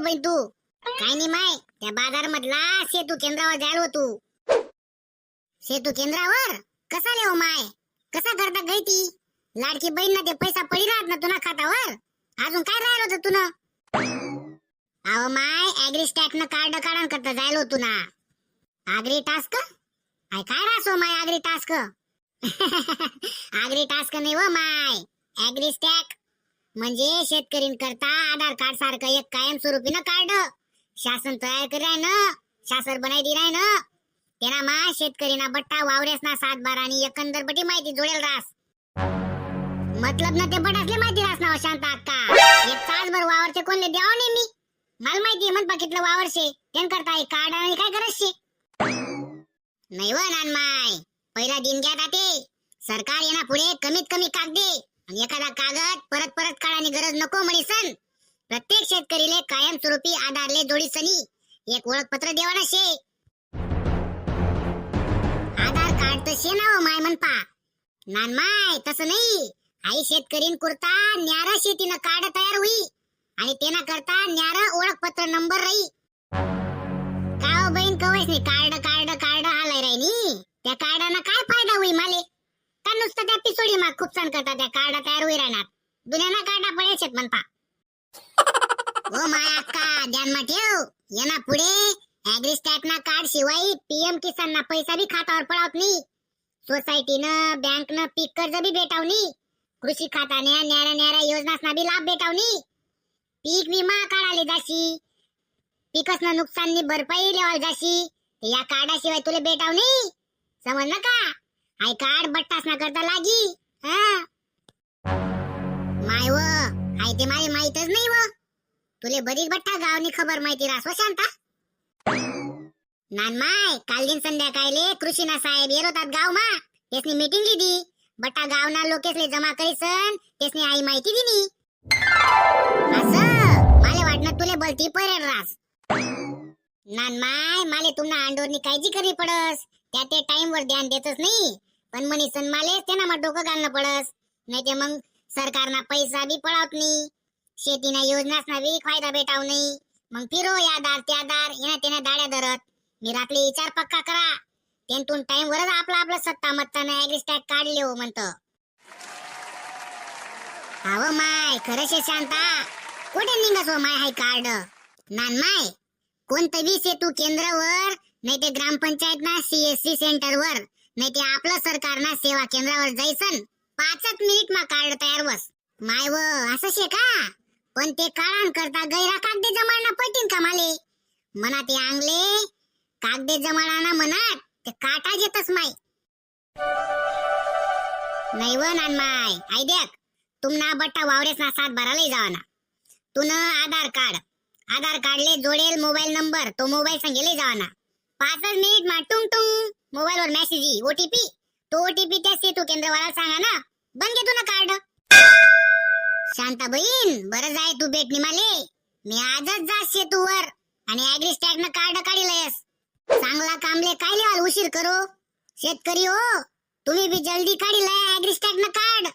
बाई तू काय नाही माय त्या बाजार मधला सेतू केंद्रावर जायलो तू सेतू केंद्रावर कसा लेव माय कसा करता गई ती लाडकी बहीण ना ते पैसा पडी राहत ना तुना खातावर अजून काय राहिलो होतं तुना अहो माय ऍग्री स्टॅक न कार्ड काढून करता जायलो तू ना आग्री टास्क आय काय रासो माय आग्री टास्क आग्री टास्क नाही व माय ऍग्री स्टॅक म्हणजे शेतकरींकरता आधार कार्ड सारखं एक कायमस्वरूपी न कार्ड शासन तयार कराय ना शासन बनाई दिलाय ना तेना मा शेतकरीना बट्टा वावरेस ना 7-12 आणि एकंदर बटी माहिती जोडेल रास मतलब ना ते बटासले माहिती रास ना शांत अक्का एक तासभर वावरचे कोणले द्याव नाही मी मला माहिती म्हण पाकिटलं वावरशे त्यान करता एक कार्ड आणि काय करशे नाही व नान माय पहिला दिन घ्या ते सरकार येना पुढे कमीत कमी कागदे आणि एखादा कागद परत परत काढानी गरज नको म्हणीसन प्रत्येक शेतकरीले कायमस्वरूपी आधारले जोडीसनी एक ओळखपत्र देवाना शे आधार कार्ड तर शे ना माय म्हणपा नान माय तसं नाही आई शेतकरीन कुर्ता न्यारा शेतीनं कार्ड तयार होई आणि तेना करता न्यारा ओळखपत्र नंबर राही काव बहीण कवयस नाही कार्ड कार्ड कार्ड आलाय राही नी त्या कार्डाना काय फायदा होई माले का नुसतं त्या पिसोडी मा खूप सण करता त्या कार्ड तयार होई राहणार दुनियाना कार्डा पडेल म्हणपा ओ माय अक्का ध्यान मा ठेव येना पुढे ऍग्री स्टॅक ना कार्ड शिवाय पीएम किसान ना पैसा भी खातावर पडावत नाही सोसायटी न बँक न पीक कर्ज भी भेटाव नाही कृषी खाताने न्यारा न्यारा योजनासना भी लाभ भेटाव नाही पीक विमा काढाले जाशी पिकसना नुकसान नी भरपाई लेवाल जाशी या कार्डाशिवाय तुले भेटाव नाही समजलं का आय कार्ड बट्टास ना करता लागी माय व आय ते माले माहितच नाही व तुले बरीच बट्टा गावनी खबर माहिती रासव शांता नान माय काल दिन संध्याकाळले कृषीना साहेब येरोतात गाव मा तेसनी मीटिंग लिदी बट्टा गावना लोकेसले जमा करीसन तेसनी आई माहिती दिनी असं माले वाटणं तुले बोलती परेल रास नान माय माले तुमना अंडोरनी काळजी करी पडस त्या ते टाइम वर ध्यान देतच नाही पण मनीसन माले तेना मा डोकं घालणं पडस नाही ते मग सरकारना पैसा बी पडावत नाही शेतीना योजनासना बी फायदा भेटाव नाही मग फिरो या दार त्या दार येना तेना दाड्या धरत मी रात्री विचार पक्का करा त्यांतून टाइम वरच आपला सत्ता मत्तानं ऍग्री स्टॅक काढले हो म्हणतं हाव माय खरं शे शांता कुठे निघस हो माय हाय कार्ड नान माय कोणतं बी सेतू केंद्रावर नाही ते ग्रामपंचायत ना सीएससी सेंटर वर नाही ते आपलं सरकार ना सेवा केंद्रावर जायसन 5 मिनिट मा कार्ड तयार वस माय व असं शे का पण ते काढान करता गैरा कागदे जमाना पडतीन का माले मना ते आंगले कागदे जमाना म्हणत ते काटा जेतस माय नाही व नान माय आई देख तुमना बट्टा वावरेस ना 7-12 लई जावाना तुन आधार कार्डले जोडेल मोबाईल नंबर तो मोबाईल संगेले जावाना 5 मिनिट मा टुंग टुंग मोबाईल वर मेसेज येई ओटीपी तो ओटीपी त्या सेतू केंद्रवाला सांगा ना बंद घे तुना कार्ड शांता बहीण बरं जाय तू भेटणी माले मी आजच जा सेतूवर आणि ऍग्री स्टॅक न कार्ड काढीलयस चांगला कामले काय लिहाल उशीर करो शेतकरी हो तुम्ही भी जल्दी काढीलय ऍग्री स्टॅक न कार्ड